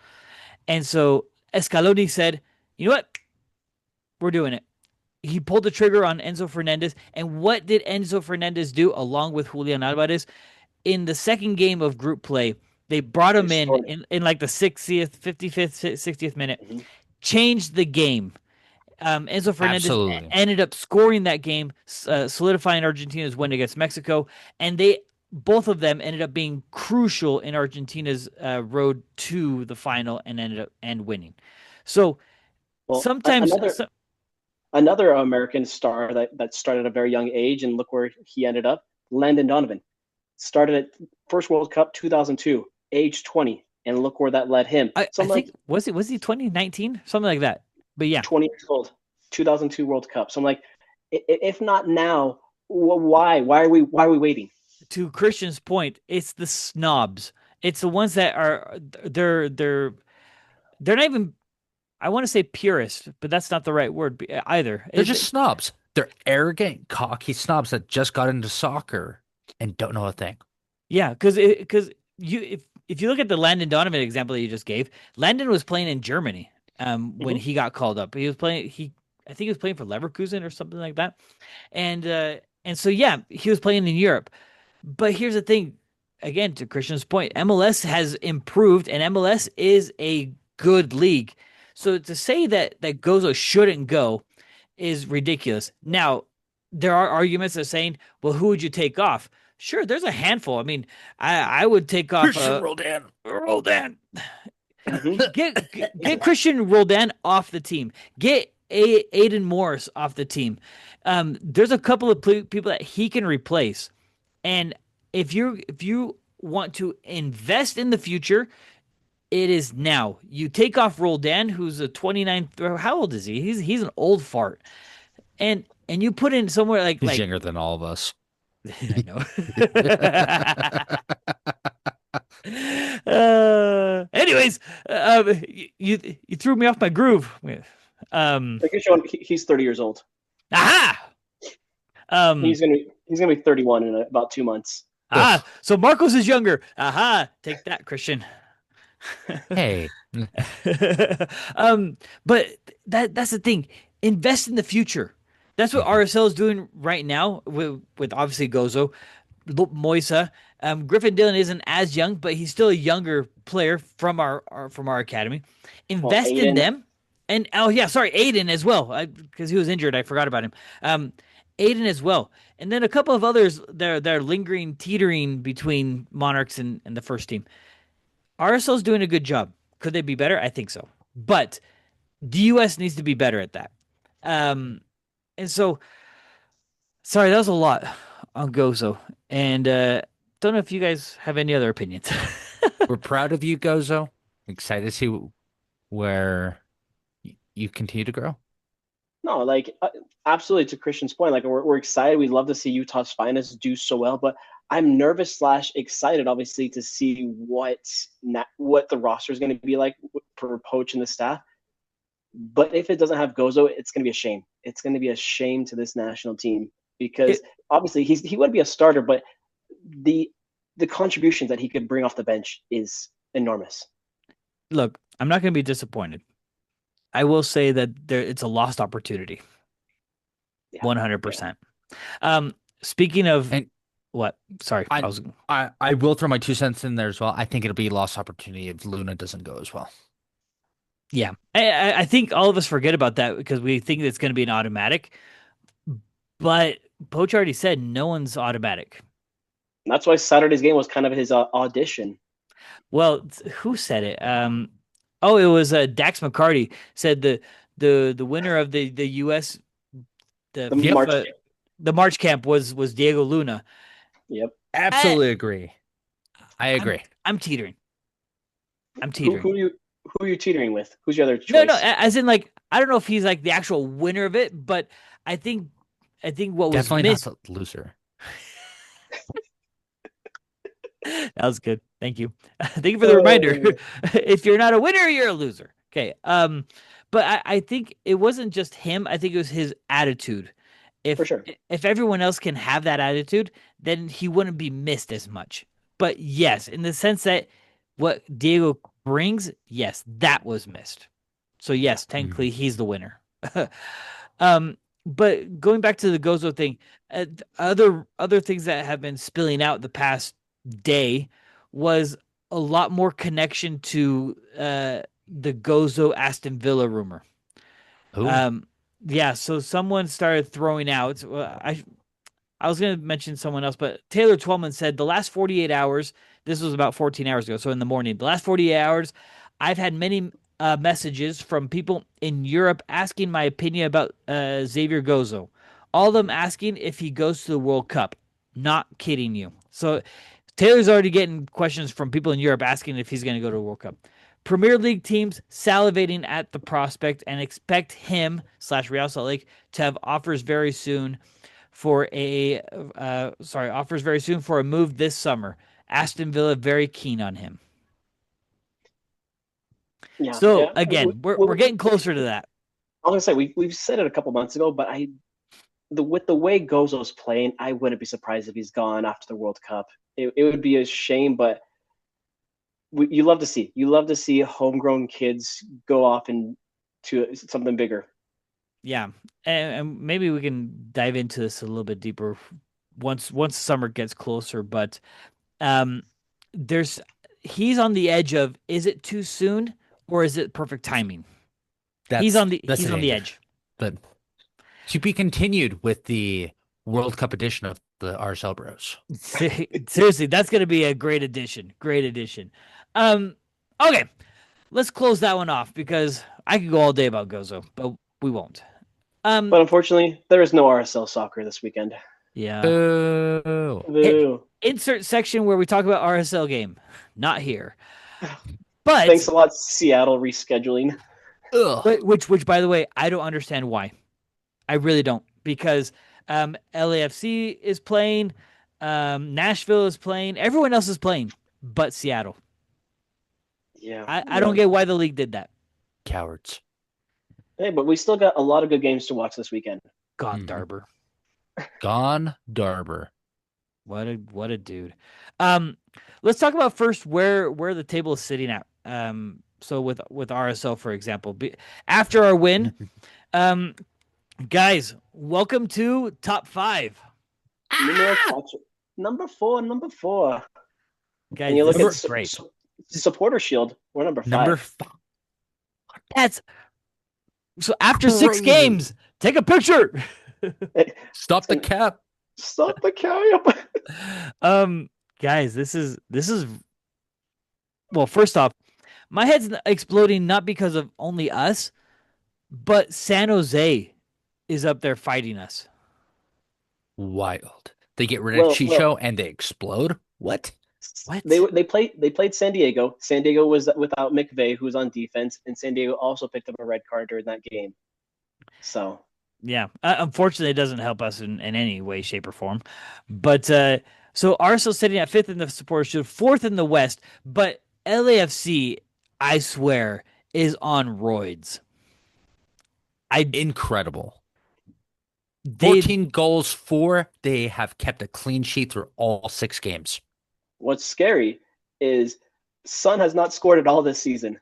and so Scaloni said, "You know what? We're doing it." He pulled the trigger on Enzo Fernandez, and what did Enzo Fernandez do along with Julian Alvarez in the second game of group play? They brought him in like the 60th, 55th, 60th minute, changed the game. Enzo Fernandez ended up scoring that game, solidifying Argentina's win against Mexico, and both of them ended up being crucial in Argentina's road to the final and winning. So sometimes
another American star that started at a very young age, and look where he ended up. Landon Donovan started at first World Cup 2002, age 20, and look where that led him.
I think was he 2019, something like that. But yeah,
20 years old, 2002 World Cup. So I'm like, if not now, why are we waiting?
To Christian's point, it's the snobs. It's the ones that are they're not even. I want to say purist, but that's not the right word either.
They're just snobs. They're arrogant, cocky snobs that just got into soccer and don't know a thing.
Yeah, because if you look at the Landon Donovan example that you just gave, Landon was playing in Germany when he got called up. He was playing. I think he was playing for Leverkusen or something like that, and so yeah, he was playing in Europe. But here's the thing, again, to Christian's point, MLS has improved, and MLS is a good league. So to say that Gozo shouldn't go is ridiculous. Now, there are arguments that are saying, well, who would you take off? Sure, there's a handful. I mean, I would take off
Roldan.
Get Christian Roldan off the team. Get Aiden Morris off the team. There's a couple of people that he can replace. And if you want to invest in the future, It is now. You take off Roldan, who's a 29. How old is he? He's an old fart, and you put in somewhere
He's younger than all of us.
I know. Anyways, you threw me off my groove.
Like you're showing, he's 30 years old.
Aha.
He's gonna be 31 in about 2 months.
So Marcos is younger. Aha, take that, Christian.
Hey.
But that's the thing. Invest in the future. That's what RSL is doing right now with obviously Gozo, Moisa. Griffin Dillon isn't as young, but he's still a younger player from our academy. Invest in them. And oh yeah, sorry, Aiden as well, because he was injured. I forgot about him. Aiden as well, and then a couple of others. They're lingering, teetering between Monarchs and the first team. RSL's doing a good job. Could they be better? I think so, but the US needs to be better at that. And so, sorry, that was a lot on Gozo, and don't know if you guys have any other opinions.
We're proud of you, Gozo. Excited to see where you continue to grow.
No, like absolutely to Christian's point. Like we're excited. We'd love to see Utah's finest do so well, but I'm nervous / excited, obviously, to see what the roster is going to be like for Poach and the staff. But if it doesn't have Gozo, it's going to be a shame. It's going to be a shame to this national team because obviously he wouldn't be a starter, but the contributions that he could bring off the bench is enormous.
Look, I'm not going to be disappointed. I will say that it's a lost opportunity. 100%. Speaking of what? Sorry,
I will throw my 2 cents in there as well. I think it'll be a lost opportunity if Luna doesn't go as well.
Yeah, I think all of us forget about that because we think it's going to be an automatic. But Poach already said no one's automatic.
And that's why Saturday's game was kind of his audition.
Well, who said it? Oh, it was Dax McCarty said the winner of the US the March camp was Diego Luna.
Yep,
absolutely agree. I agree.
I'm teetering.
Who are you teetering with? Who's your other choice?
No, as in like I don't know if he's like the actual winner of it, but I think what was
definitely
missed...
not the loser.
That was good. Thank you. Thank you for the reminder. If you're not a winner, you're a loser. Okay. But I think it wasn't just him. I think it was his attitude.
For sure.
If everyone else can have that attitude, then he wouldn't be missed as much. But yes, in the sense that what Diego brings, yes, that was missed. So yes, technically he's the winner. But going back to the Gozo thing, other things that have been spilling out the past day was a lot more connection to the Gozo Aston Villa rumor. Yeah, so someone started throwing out. I was going to mention someone else, but Taylor Twellman said the last 48 hours. This was about 14 hours ago, so in the morning. The last 48 hours, I've had many messages from people in Europe asking my opinion about Xavier Gozo. All of them asking if he goes to the World Cup. Not kidding you. So Taylor's already getting questions from people in Europe asking if he's going to go to the World Cup. Premier League teams salivating at the prospect and expect him / Real Salt Lake to have offers very soon for a move this summer. Aston Villa very keen on him. Yeah. So again, we're getting closer to that.
I was gonna say we've said it a couple months ago, but with the way Gozo's playing, I wouldn't be surprised if he's gone after the World Cup. It would be a shame, but you love to see homegrown kids go off into something bigger.
Yeah, and maybe we can dive into this a little bit deeper once summer gets closer. But he's on the edge of, is it too soon or is it perfect timing? He's on the edge.
But to be continued with the World Cup edition of the RSL Bros.
Seriously, that's going to be a great addition. Okay, let's close that one off because I could go all day about Gozo, but we won't.
But unfortunately, there is no RSL soccer this weekend.
Yeah.
Boo.
Insert section where we talk about RSL game. Not here. But
Thanks a lot, Seattle rescheduling.
Ugh.
which by the way, I don't understand why. I really don't, because LAFC is playing, Nashville is playing, everyone else is playing, but Seattle.
Yeah,
I
yeah.
don't get why the league did that.
Cowards.
Hey, but we still got a lot of good games to watch this weekend.
God,
Mhm.
Darber.
Gone Darber.
What a dude. Let's talk about first where the table is sitting at. So with RSL, for example, after our win, guys, welcome to top 5.
Numero cuatro. Number four.
Guys,
And you look
this
at
is great.
Supporter Shield, we're number 5.
Number 5.
That's so after 6
Crazy.
games, take a picture.
Stop the cap.
Stop the carry up.
Guys, this is well, first off, my head's exploding not because of only us, but San Jose is up there fighting us.
Wild. They get rid of Chicho and they explode. What?
What?
They played San Diego. San Diego was without McVay, who's on defense, and San Diego also picked up a red card during that game. So
Yeah, unfortunately, it doesn't help us in any way, shape, or form. But so Arsenal sitting at 5th in the Supporters Shield, 4th in the West, but LAFC, I swear, is on roids.
Incredible. 14 goals for. They have kept a clean sheet through all 6 games.
what's scary is Son has not scored at all this season.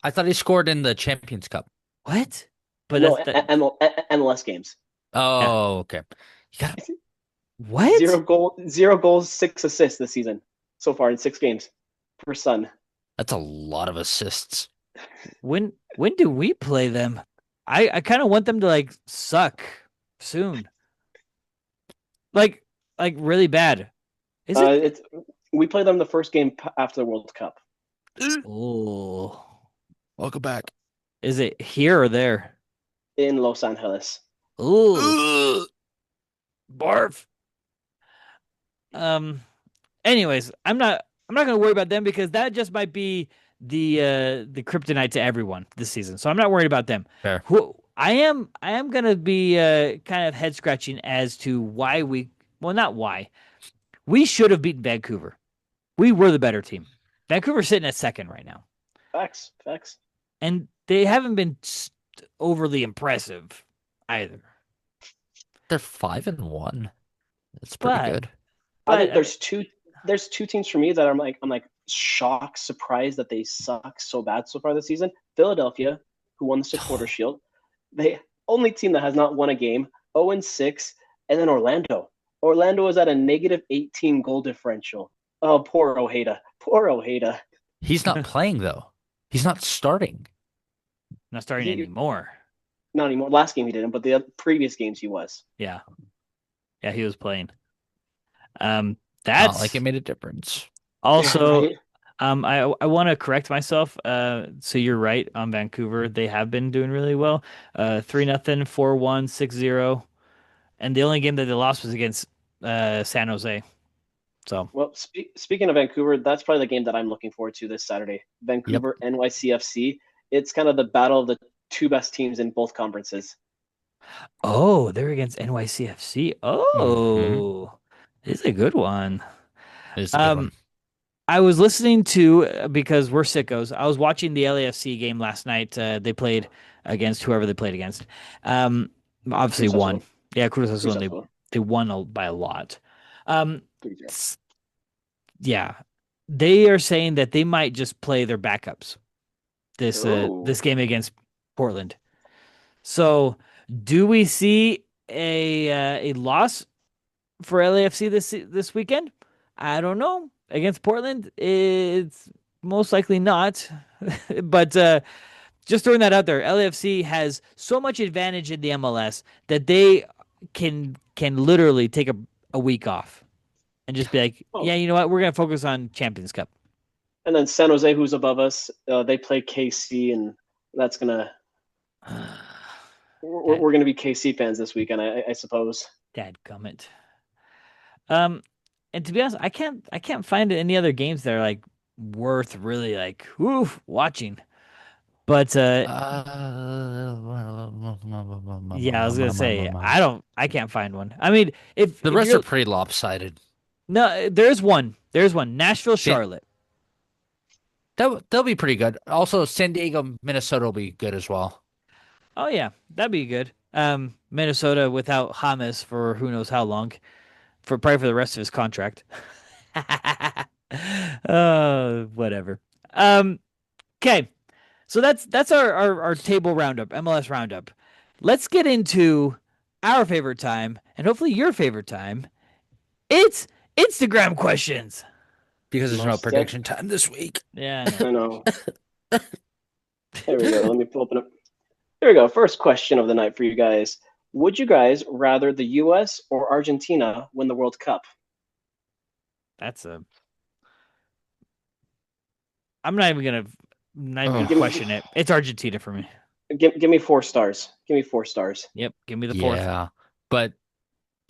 I thought he scored in the Champions Cup.
What? But
No,
that's
MLS games.
Oh, okay. You gotta,
what?
0 goals, 6 assists this season so far in 6 games for Son.
that's a lot of assists.
When do we play them? I kind of want them to like suck soon. Like really bad. Is it?
We play them the first game after the World Cup.
Oh.
Welcome back.
Is it here or there?
In Los Angeles.
Ooh. Barf. Anyways, I'm not gonna worry about them because that just might be the kryptonite to everyone this season. So I'm not worried about them.
Fair.
I am gonna be kind of head scratching as to why not why. We should have beaten Vancouver. We were the better team. Vancouver's sitting at 2nd right now.
Facts.
And they haven't been overly impressive either.
They're 5-1. That's pretty good.
I think there's two teams for me that I'm like shocked, surprised that they suck so bad so far this season. Philadelphia, who won the Supporter Shield, the only team that has not won a game, 0-6, and then Orlando. Orlando is at a -18 goal differential. Oh, poor Ojeda.
He's not playing though. He's not starting.
Not starting anymore.
Not anymore. Last game he didn't, but the previous games he was.
Yeah, he was playing. That's
Not like it made a difference.
also.
Right?
I want to correct myself. So you're right on Vancouver. They have been doing really well. 3-0, 4-1, 6-0, and the only game that they lost was against San Jose. So
Well, speaking of Vancouver, that's probably the game that I'm looking forward to this Saturday. Vancouver NYCFC. It's kind of the battle of the 2 best teams in both conferences.
oh, they're against NYCFC. Oh, This is a good one.
It's a good one.
I was listening to, because we're sickos, I was watching the LAFC game last night. They played against whoever they played against. Obviously
Cruz
won.
Azul.
Yeah, Cruz Azul.
Cruz
And
Azul.
they won by a lot.
3-0.
Yeah, they are saying that they might just play their backups this
Ooh.
game against Portland. So, do we see a loss for LAFC this weekend? I don't know. Against Portland, it's most likely not. But just throwing that out there, LAFC has so much advantage in the MLS that they can literally take a week off and just be like, yeah, you know what? We're going to focus on Champions Cup.
And then San Jose, who's above us, they play KC, and that's gonna. We're gonna be KC fans this weekend, I suppose.
Dadgummit. And to be honest, I can't find any other games that are like worth really like watching. But yeah, I was gonna say I can't find one. I mean,
The
if
rest are
you're
pretty lopsided.
no, there's one. There's one. Nashville,
Yeah,
Charlotte.
they'll be pretty good. Also, San Diego, Minnesota will be good as well.
Oh yeah, that'd be good. Minnesota without James for who knows how long, for probably for the rest of his contract. Whatever. Um, okay. So that's our table roundup, MLS roundup. Let's get into our favorite time, and hopefully your favorite time. It's Instagram questions.
Because there's no
Most def-
prediction time this week.
Yeah, I know.
I know. There we go. Let me open up. There we go. First question of the night for you guys. Would you guys rather the US or Argentina win the World Cup?
That's a. I'm not even gonna
Give
question
me,
it. It's Argentina for me.
give me 4 stars. Give me 4 stars.
Yep, give me the fourth.
Yeah, but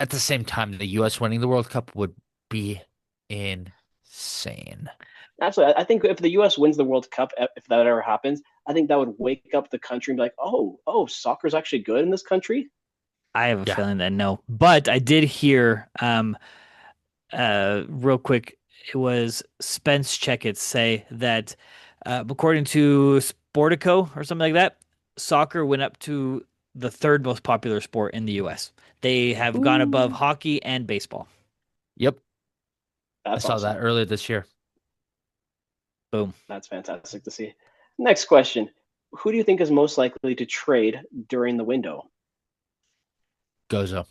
at the same time, the U.S. winning the World Cup would be insane.
Absolutely. I think if the US wins the World Cup, if that ever happens, I think that would wake up the country and be like, oh, soccer's actually good in this country.
I have a
Yeah.
feeling that no, but I did hear real quick. It was Spence Checkett say that according to Sportico or something like that, soccer went up to the third most popular sport in the U.S. They have gone above hockey and baseball.
Yep,
That's
I saw
awesome.
that earlier this year.
Boom.
That's fantastic to see. Next question. Who do you think is most likely to trade during the window?
Gozo.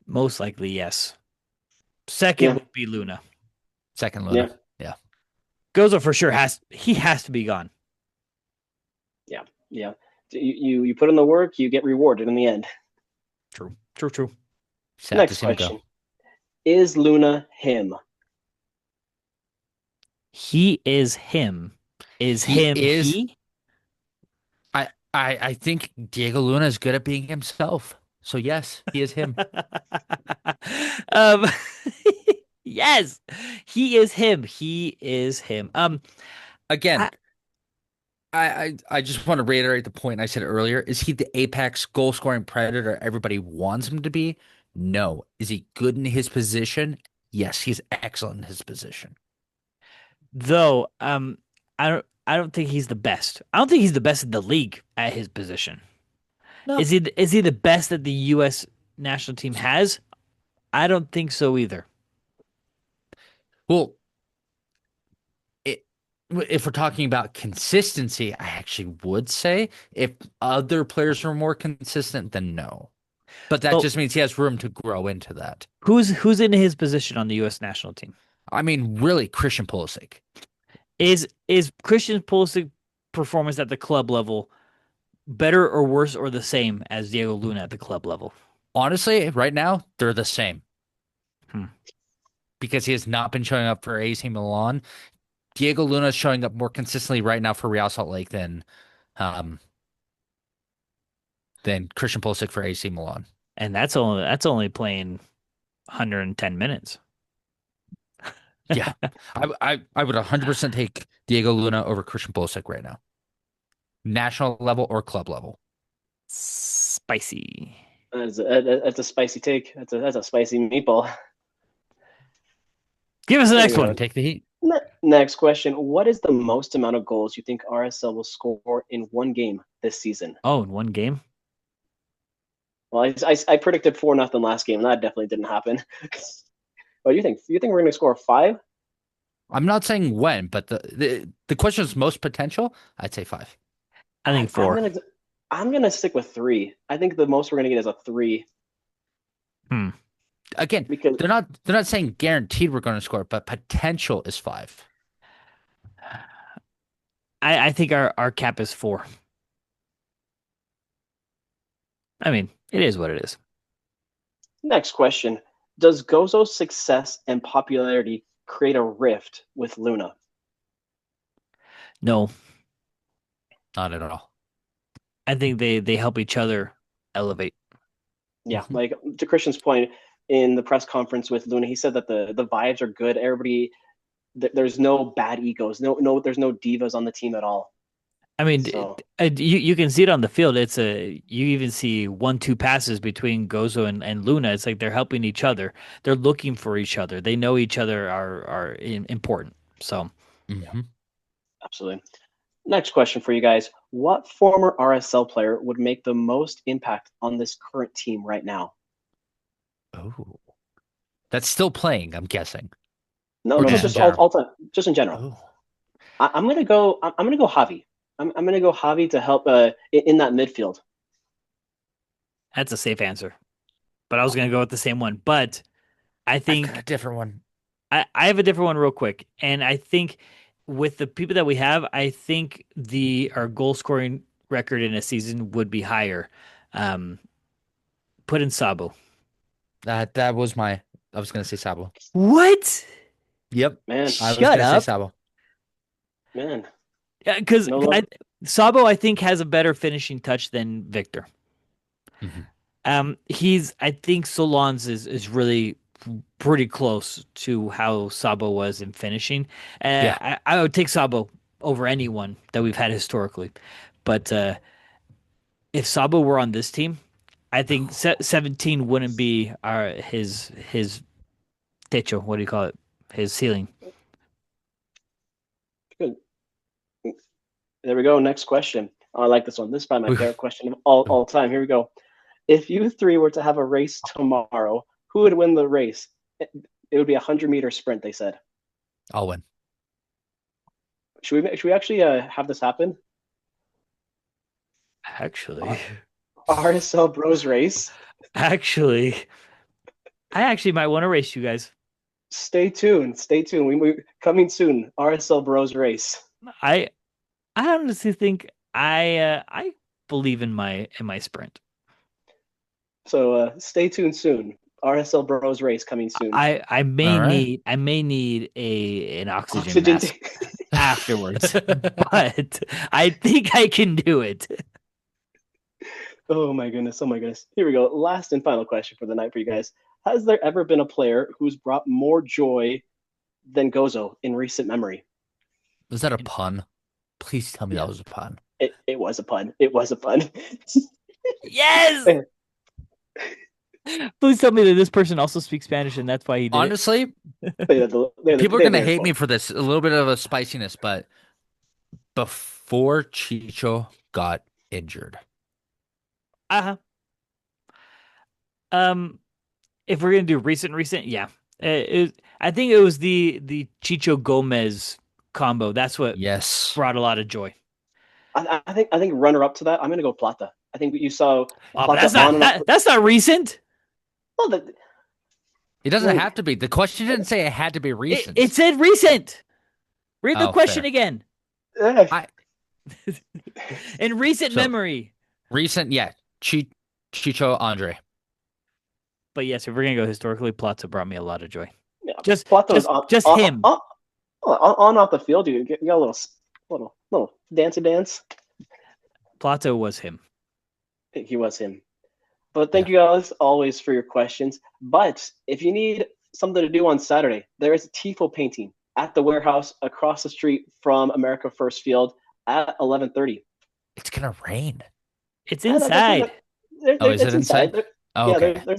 Most likely, yes. Second
Yeah,
would be Luna.
Second
yeah,
Luna. Yeah.
Gozo for sure has to be gone.
yeah, yeah. You put in the work, you get rewarded in the end.
True. True. True.
Sad to
Next
see him go.
question. Is Luna him?
He is him. Is
He
him
is.
he?
I think Diego Luna is good at being himself. So yes, he is him.
um yes, he is him. He is him.
Again,
I,
I just want to reiterate the point I said earlier. Is he the apex goal scoring predator everybody wants him to be? No. Is he good in his position? Yes, he's excellent in his position.
though I don't think he's the best. I don't think he's the best in the league at his position.
No.
Is he the best that the US national team has? I don't think so either.
Well, if we're talking about consistency, I actually would say if other players are more consistent, then no. But that
Oh,
just means he has room to grow into that.
who's in his position on the US national team?
I mean, really, Christian Pulisic.
Is Christian Pulisic performance at the club level better or worse or the same as Diego Luna at the club level?
Honestly, right now, they're the same.
Hmm.
Because he has not been showing up for AC Milan. Diego Luna is showing up more consistently right now for Real Salt Lake than Christian Pulisic for AC Milan.
And that's only playing 110 minutes.
Yeah, I would 100% take Diego Luna over Christian Pulisic right now, national level or club level.
Spicy.
That's a spicy take. That's a spicy meatball.
Give us the
There
next
you go.
one.
Take the heat.
Next question. What is the most amount of goals you think RSL will score in one game this season?
Oh, in one game?
Well, I predicted 4-0 last game. That definitely didn't happen. What do you think? You think we're going to score 5?
I'm not saying when, but the question is most potential. I'd say 5.
I think 4.
I'm gonna stick with 3. I think the most we're going to get is a 3.
Again,
Because
they're not saying guaranteed we're going to score, but potential is 5.
I think our cap is 4. I mean, it is what it is.
next question. Does Gozo's success and popularity create a rift with Luna?
No,
Not at all.
I think they help each other elevate.
Yeah, like to Christian's point in the press conference with Luna, he said that the vibes are good. Everybody there's no bad egos. No, there's no divas on the team at all.
I mean,
So
you can see it on the field. You even see 1-2 passes between Gozo and Luna. It's like they're helping each other. They're looking for each other. They know each other are important. So
Mhm.
absolutely. Next question for you guys. What former RSL player would make the most impact on this current team right now?
Oh, that's still playing, I'm guessing.
No,
Or
no,
just
just
in general?
all time, just in general.
Oh,
I'm gonna go. I'm gonna go Javi. I'm gonna go Javi to help in that midfield.
that's a safe answer. But I was gonna go with the same one. But I
I got a
think
different one.
I have a different one real quick. And I think with the people that we have, I think our goal scoring record in a season would be higher. Um, put in Sabo.
That was my. I was gonna say Sabo.
What?
Yep,
Man,
I was
Shut
gonna say
up.
Sabo.
man,
Yeah, because
no love.
Sabo, I think, has a better finishing touch than Victor.
Mhm.
I think Solon's is really pretty close to how Sabo was in finishing.
Yeah.
I would take Sabo over anyone that we've had historically. But if Sabo were on this team, I think 17 wouldn't be his techo. What do you call it? His ceiling.
Good. There we go. Next question. Oh, I like this one. This is probably my favorite question of all time. Here we go. If you three were to have a race tomorrow, who would win the race? It would be a 100-meter sprint. They said.
I'll win.
Should we actually have this happen?
Actually,
RSL Bros race.
actually, I actually might want to race you guys.
Stay tuned. Stay tuned. We coming soon. RSL Bros race.
I I honestly think I believe in my sprint.
So stay tuned soon. RSL Bros race coming soon.
I may
All right.
need an oxygen
Oxygen
mask afterwards, but I think I can do it.
Oh my goodness. Oh my goodness. Here we go. Last and final question for the night for you guys. Has there ever been a player who's brought more joy than Gozo in recent memory?
Was that a pun? Please tell me
Yeah.
that was a pun.
It was a pun. It was a pun.
Yes. Please tell me that this person also speaks Spanish and that's why he did it.
Honestly,
People
people are gonna hate me for this. A little bit of a spiciness, but before Chicho got injured,
Uh-huh. Um, if we're gonna do recent, yeah. I think it was the Chicho Gomez combo. That's what
yes,
brought a lot of joy.
I think runner up to that. I'm gonna go Plata. I think you saw
Oh, but
Plata on and off.
that's not recent.
Well,
it doesn't
Well,
have to be. The question didn't say it had to be recent.
It said recent. Read the
Oh,
question
fair.
again.
I
In recent
So-
memory.
recent, yeah. Chicho Andre.
But yes, if we're gonna go historically, Plata brought me a lot of joy.
yeah,
Just
Plata was
just him.
on off the field. You got a little dancey dance.
Plata was him.
He was him. But thank you guys always for your questions. But if you need something to do on Saturday, there is a TIFO painting at the warehouse across the street from America First Field at 11:30.
It's gonna rain.
It's
Yeah,
inside.
Oh, is
it's
it inside?
There-
Oh,
yeah,
okay.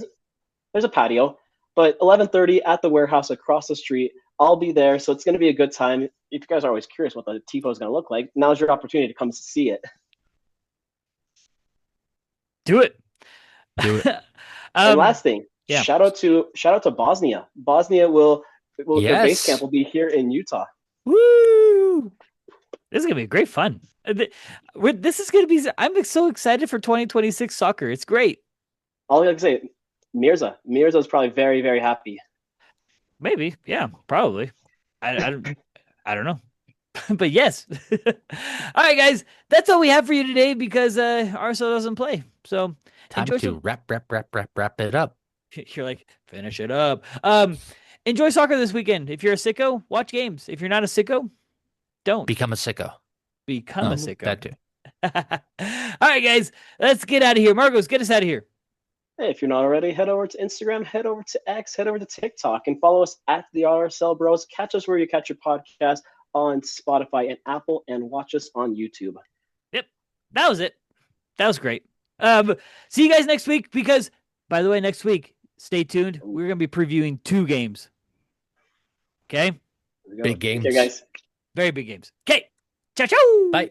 there's a patio, but 11:30 at the warehouse across the street. I'll be there, so it's going to be a good time. If you guys are always curious what the TIFO is going to look like, now's your opportunity to come see it.
Do it.
Do it.
And last thing,
yeah.
shout out to Bosnia. Bosnia will their base
Yes.
camp will be here in Utah.
Woo! This is gonna be great fun. This is gonna be. I'm so excited for 2026 soccer. It's great.
All I can say, Mirza's probably very, very happy.
Maybe, yeah, probably. I don't know, but yes. All right, guys, that's all we have for you today because RSL doesn't play. So
Time
enjoy
to wrap it up.
You're like, finish it up. Enjoy soccer this weekend. If you're a sicko, watch games. If you're not a sicko, don't
Become a sicko.
become a sicko.
That too.
All right, guys, let's get out of here. Marcos, get us out of here.
Hey, if you're not already, head over to Instagram, head over to X, head over to TikTok, and follow us at the RSL Bros. Catch us where you catch your podcast on Spotify and Apple, and watch us on YouTube.
Yep, that was it. That was great. See you guys next week because, by the way, next week, stay tuned. We're going to be previewing 2 games. Okay?
Big games.
Okay, guys.
Very big games. Okay. Ciao, ciao.
Bye.